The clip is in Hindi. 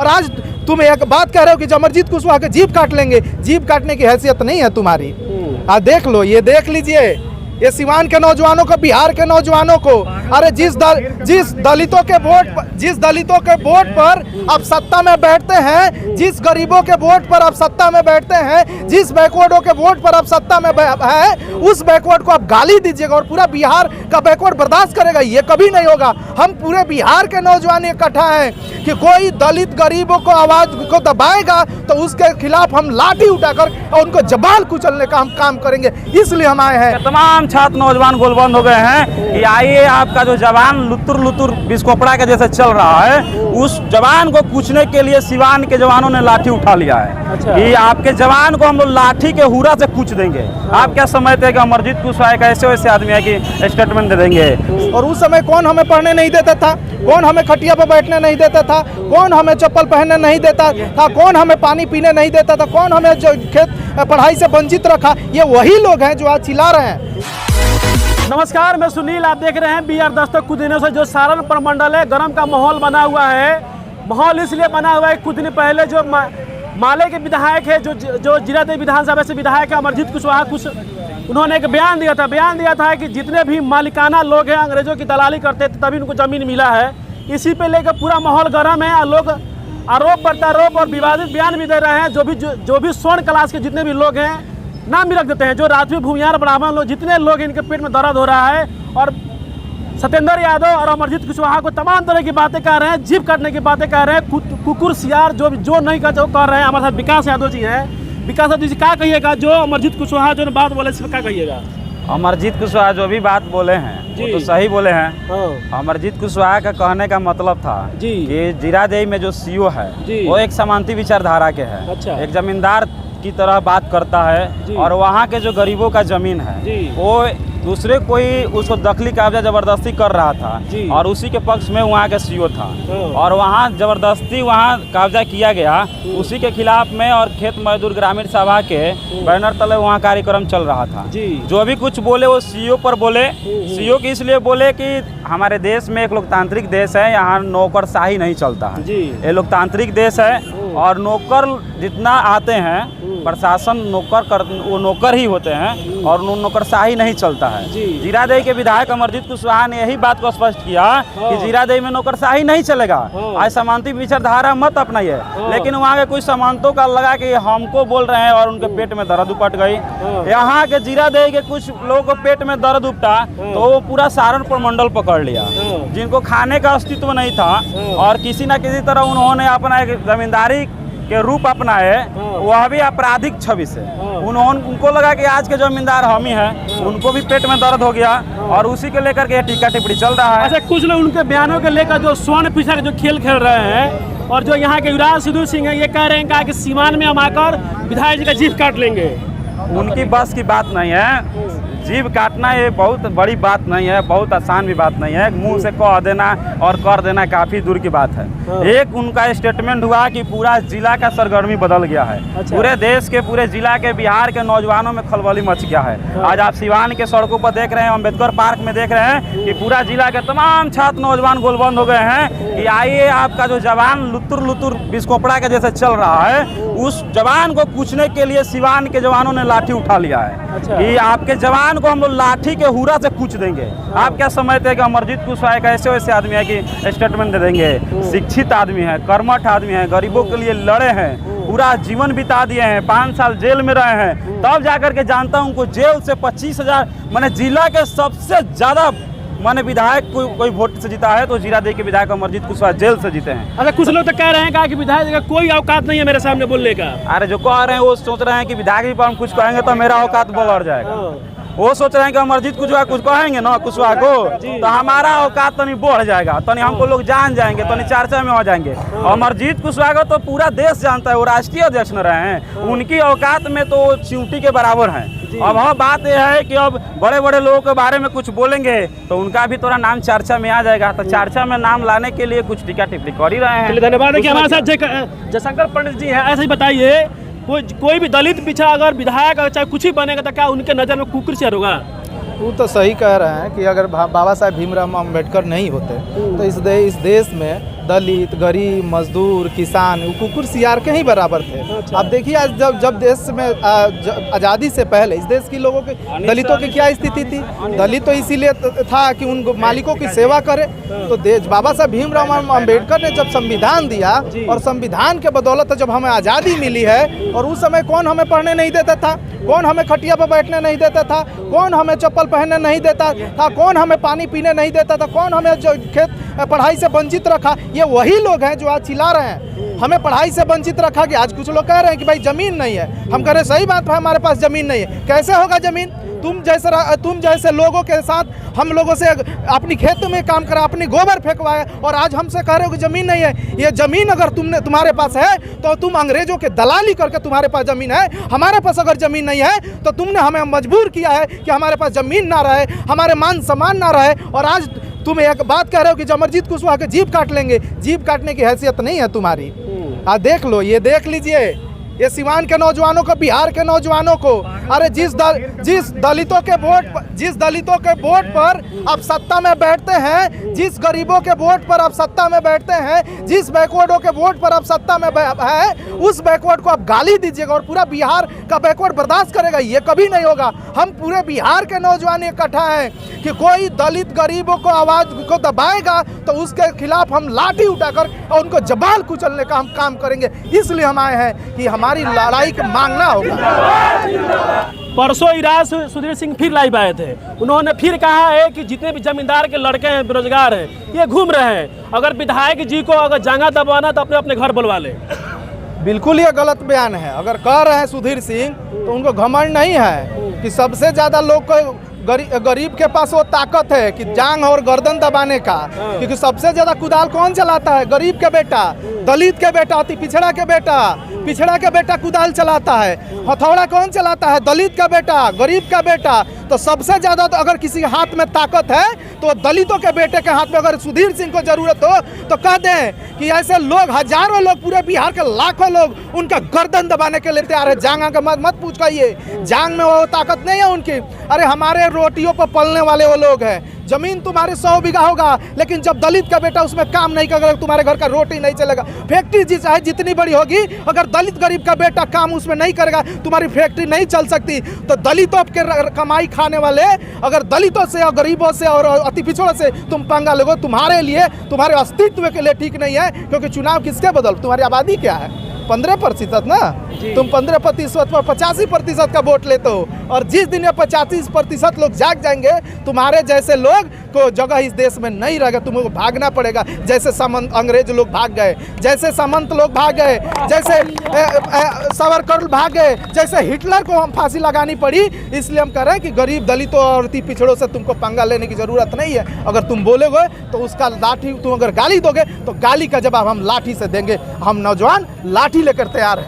आज तुम एक बात कह रहे हो कि अमरजीत कुशवाहा के जीभ काट लेंगे, जीभ काटने की हैसियत नहीं है तुम्हारी। देख लो, ये देख लीजिए, ये सिवान के नौजवानों को, बिहार के नौजवानों को, अरे जिस दलितों के वोट पर आप सत्ता में बैठते हैं, जिस गरीबों के वोट पर आप सत्ता में बैठते हैं, जिस बैकवर्डों के वोट पर आप सत्ता में है, उस बैकवर्ड को आप गाली दीजिएगा और पूरा बिहार का बैकवर्ड बर्दाश्त करेगा? ये कभी नहीं होगा। हम पूरे बिहार के नौजवान इकट्ठा हैं कि कोई दलित गरीबों को आवाज को दबाएगा तो उसके खिलाफ हम लाठी उठाकर और उनको जबाल कुचलने का हम काम करेंगे। इसलिए हम आए हैं। तमाम छात्र नौजवान गोलबंद हो गए हैं कि आइए, आपका जो जवान लुतुर लुतुर बिस्कोपड़ा के जैसे चल रहा है, उस जवान को पूछने के लिए सिवान के जवानों ने लाठी उठा लिया है। अच्छा। कि आपके जवान को हम लोग लाठी के हुरा से पूछ देंगे। आप क्या समझते हैं कि अमरजीत कुशवाहा का ऐसे वैसे आदमी है कि स्टेटमेंट दे देंगे? और उस समय कौन हमें पढ़ने नहीं देता था? कौन हमें खटिया पर बैठने नहीं देता था? कौन हमें चप्पल पहनने नहीं देता था? कौन हमें पानी पीने नहीं देता था? कौन हमें जो खेत पढ़ाई से वंचित रखा? ये वही लोग हैं जो आज चिल्ला रहे हैं। नमस्कार, मैं सुनील, आप देख रहे हैं BR दस्तक। कुछ दिनों से जो सारण प्रमंडल है, गर्म का माहौल बना हुआ है। माहौल इसलिए बना हुआ है, कुछ दिन पहले जो माले के विधायक है, जो जिलादेव विधानसभा से विधायक है अमरजीत कुशवाहा, उन्होंने एक बयान दिया था कि जितने भी मालिकाना लोग हैं, अंग्रेजों की दलाली करते थे तभी उनको ज़मीन मिला है। इसी पे लेकर पूरा माहौल गर्म है और लोग आरोप प्रत्यारोप और विवादित बयान भी दे रहे हैं। जो भी स्वर्ण क्लास के जितने भी लोग हैं, नाम भी रख देते हैं, जो राजपूत भूमियार ब्राह्मण लोग, जितने लोग इनके पेट में दर्द हो रहा है, और सत्येंद्र यादव और अमरजीत कुशवाहा को तमाम तरह की बातें कर रहे हैं, जीभ काटने की बातें कर रहे हैं, कुकुर सियार जो नहीं करते वो कर रहे हैं। हमारे साथ विकास यादव जी हैं। विकास यादव जी, क्या कहिएगा जो अमरजीत कुशवाहा जो बात बोले, इस पर क्या कहिएगा? अमरजीत कुशवाहा जो भी बात बोले हैं वो तो सही बोले हैं। अमरजीत कुशवाहा का कहने का मतलब था कि जीरादेई में जो सीओ है वो एक समांती विचारधारा के है। अच्छा। एक जमींदार की तरह बात करता है और वहाँ के जो गरीबों का जमीन है वो दूसरे कोई उसको दखली कब्जा जबरदस्ती कर रहा था और उसी के पक्ष में वहाँ का सीओ था और वहाँ जबरदस्ती वहाँ कब्जा किया गया, उसी के खिलाफ में। और खेत मजदूर ग्रामीण सभा के बैनर तले वहाँ कार्यक्रम चल रहा था। जो भी कुछ बोले वो सीओ पर बोले। सीओ की इसलिए बोले कि हमारे देश में एक लोकतांत्रिक देश है, यहाँ नौकरशाही नहीं चलता है। ये लोकतांत्रिक देश है और नौकर जितना आते हैं, प्रशासन वो नौकर ही होते हैं और नौकरशाही नहीं चलता है। जीरादेई के विधायक अमरजीत कुशवाहा ने यही बात को स्पष्ट किया कि जीरादेई में नौकरशाही नहीं चलेगा। आज समांती विचारधारा मत अपनाइए। लेकिन वहाँ के कुछ समांतों का लगा कि हमको बोल रहे हैं और उनके पेट में दर्द उपट गई। यहाँ के जीरादेई के कुछ लोगों को पेट में दर्द उपटा तो वो पूरा सारण प्रमंडल पकड़ लिया, जिनको खाने का अस्तित्व नहीं था और किसी न किसी तरह उन्होंने अपना एक जमींदारी के रूप अपनाए, वह भी आपराधिक छवि से। उनको लगा कि आज के जमींदार हम ही हैं, उनको भी पेट में दर्द हो गया और उसी को लेकर के टीका टिप्पणी चल रहा है। अच्छा, कुछ लोग उनके बयानों के लेकर जो स्वर्ण पीछा के जो खेल खेल रहे हैं और जो यहाँ के युवराज सिद्धू सिंह है, ये कह रहे हैं कि सीमान में हम आकर विधायक जी का जीभ काट लेंगे। उनकी बस की बात नहीं है। जीभ काटना ये बहुत बड़ी बात नहीं है, बहुत आसान भी बात नहीं है। मुंह से कह देना और कर देना काफ़ी दूर की बात है। एक उनका स्टेटमेंट हुआ कि पूरा जिला का सरगर्मी बदल गया है। अच्छा। पूरे देश के, पूरे जिला के, बिहार के नौजवानों में खलबली मच गया है। आज आप सिवान के सड़कों पर देख रहे हैं, अम्बेडकर पार्क में देख रहे हैं कि पूरा जिला के तमाम छात्र नौजवान गोलबंद हो गए हैं कि आइए, आपका जो जवान लुतुर लुतुर बिस्कोपड़ा के जैसे चल रहा है, उस जवान को पूछने के लिए सिवान के जवानों ने लाठी उठा लिया है। अच्छा। कि आपके जवान को हम लोग लाठी के हुरा से पूछ देंगे। आप क्या समझते हैं कि अमरजीत कुशवाहा का ऐसे वैसे आदमी है कि स्टेटमेंट दे देंगे? शिक्षित आदमी है, कर्मठ आदमी है, गरीबों के लिए लड़े हैं, पूरा जीवन बिता दिए हैं, 5 साल जेल में रहे हैं, तब जाकर के जानता हूँ उनको जेल से 25,000 मैंने जिला के सबसे ज्यादा माने विधायक कोई वोट से जीता है तो जीरादेई के विधायक अमरजीत कुशवाहा जेल से जीते हैं। अच्छा, कुछ लोग तो कह रहे हैं कि विधायक का कोई औकात नहीं है मेरे सामने बोलने का। अरे जो कह रहे हैं वो सोच रहे हैं कि विधायक पर हम कुछ कहेंगे तो मेरा औकात बढ़ जाएगा। वो सोच रहे हैं कि अमरजीत कुशवाहा कुछ कहेंगे ना कुशवाहा को तो हमारा औकात तनी बढ़ जाएगा, तनी हमको लोग जान जाएंगे, तनी चर्चा में हो जाएंगे। अमरजीत कुशवाहा को तो पूरा देश जानता है, वो राष्ट्रीय अध्यक्ष न रहे हैं, उनकी औकात में तो चींटी के बराबर हैं। अब हाँ, बात यह है कि अब बड़े बड़े लोगों के बारे में कुछ बोलेंगे तो उनका भी थोड़ा नाम चर्चा में आ जाएगा, तो चर्चा में नाम लाने के लिए कुछ टीका टिप्पणी कर ही रहे हैं। धन्यवाद है कि हमारे साथ जयशंकर पंडित जी हैं। ऐसे ही बताइए, कोई भी दलित पिछड़ा अगर विधायक चाहे कुछ ही बनेगा तो क्या उनके नज़र में कुकुर शेर होगा? वो तो सही कह रहे हैं कि अगर बाबा साहेब भीमराव अम्बेडकर नहीं होते तो इस देश में दलित, गरीब, मजदूर, किसान, वो कुकुर सियार के ही बराबर थे। अच्छा। अब देखिए आज जब देश में आज़ादी से पहले इस देश के लोगों के दलितों की क्या स्थिति थी। दलित तो इसीलिए था कि उन मालिकों की सेवा करे। तो देश बाबा साहब भीमराव अम्बेडकर ने जब संविधान दिया और संविधान के बदौलत जब हमें आज़ादी मिली है, और उस समय कौन हमें पढ़ने नहीं देता था, कौन हमें खटिया पर बैठने नहीं देता था, कौन हमें चप्पल पहनने नहीं देता था, कौन हमें पानी पीने नहीं देता था, कौन हमें जो खेत पढ़ाई से वंचित रखा। ये वही लोग हैं जो आज चिल्ला रहे हैं हमें पढ़ाई से वंचित रखा गया। आज कुछ लोग कह रहे हैं कि भाई ज़मीन नहीं है। हम कह रहे सही बात है, हमारे पास ज़मीन नहीं है। कैसे होगा ज़मीन? तुम जैसे लोगों के साथ हम लोगों से अपनी खेत में काम करा, अपनी गोबर फेंकवाए, और आज हमसे कह रहे हो कि ज़मीन नहीं है। ये ज़मीन अगर तुम्हारे पास है तो तुम अंग्रेजों के दलाली करके तुम्हारे पास ज़मीन है। हमारे पास अगर ज़मीन नहीं है तो तुमने हमें मजबूर किया है कि हमारे पास ज़मीन ना रहे, हमारे मान सम्मान ना रहे, और आज तुम एक बात कह रहे हो कि अमरजीत कुशवाहा के जीभ काट लेंगे। जीभ काटने की हैसियत नहीं है तुम्हारी। देख लो, ये देख लीजिए, ये सिवान के नौजवानों को, बिहार के नौजवानों को, अरे जिस दलितों के वोट पर आप सत्ता में बैठते हैं, जिस गरीबों के वोट पर आप सत्ता में बैठते हैं, जिस बैकवर्डों के वोट पर आप सत्ता में है, उस बैकवर्ड को आप गाली दीजिएगा और पूरा बिहार का बैकवर्ड बर्दाश्त करेगा? ये कभी नहीं होगा। हम पूरे बिहार के नौजवान इकट्ठा हैं कि कोई दलित गरीबों को आवाज़ को दबाएगा तो उसके खिलाफ हम लाठी उठाकर और उनको जबाल कुचलने का हम काम करेंगे। इसलिए हम आए हैं कि हमारी लड़ाई का मांगना होगा। परसों इराज सुधीर सिंह फिर लाइव आए थे। उन्होंने फिर कहा है कि जितने भी जमींदार के लड़के हैं, बेरोजगार हैं, ये घूम रहे हैं। अगर विधायक जी को अगर जांघा दबाना तो अपने अपने घर बुलवा ले। बिल्कुल ये गलत बयान है। अगर कह रहे हैं सुधीर सिंह तो उनको घमंड नहीं है कि सबसे ज़्यादा लोग को गरीब के पास वो ताकत है कि जांग और गर्दन दबाने का, क्योंकि सबसे ज्यादा कुदाल कौन चलाता है? गरीब के बेटा, दलित के बेटा, अति पिछड़ा के बेटा कुदाल चलाता है। हथौड़ा कौन चलाता है? दलित का बेटा, गरीब का बेटा। तो सबसे ज्यादा तो अगर किसी के हाथ में ताकत है तो दलितों के बेटे के हाथ में। अगर सुधीर सिंह को जरूरत हो तो कह दें कि ऐसे लोग, हजारों लोग, पूरे बिहार के लाखों लोग उनका गर्दन दबाने के लिए तैयार है। जांग का मत पूछिए, जांग में वो ताकत नहीं है उनकी। अरे हमारे रोटियों पर पलने वाले वो लोग हैं। जमीन तुम्हारे 100 बीघा होगा, लेकिन जब दलित का बेटा उसमें काम नहीं करेगा, तुम्हारे घर का रोटी नहीं चलेगा। फैक्ट्री चाहे जितनी बड़ी होगी, अगर दलित गरीब का बेटा काम उसमें नहीं करेगा, तुम्हारी फैक्ट्री नहीं चल सकती। तो दलितों के कमाई खाने वाले अगर दलितों से और गरीबों से और अति पिछड़ों से तुम पंगा लोगे, तुम्हारे लिए, तुम्हारे अस्तित्व के लिए ठीक नहीं है। क्योंकि चुनाव किसके बदल? तुम्हारी आबादी क्या है? 15% ना। तुम 15% पर 85% का वोट लेते हो, और जिस दिन ये 85% लोग जाग जाएंगे, तुम्हारे जैसे लोग को जगह इस देश में नहीं रहेगा। तुमको भागना पड़ेगा, जैसे अंग्रेज लोग भाग गए, जैसे सामंत लोग भाग गए, जैसे सावरकर भाग गए, जैसे हिटलर को हम फांसी लगानी पड़ी। इसलिए हम कह रहे हैं कि गरीब, दलितों और अति पिछड़ों से तुमको पंगा लेने की जरूरत नहीं है। अगर तुम बोलोगे तो उसका लाठी, तुम अगर गाली दोगे तो गाली का जवाब हम लाठी से देंगे। हम नौजवान लाठी लेकर तैयार हैं।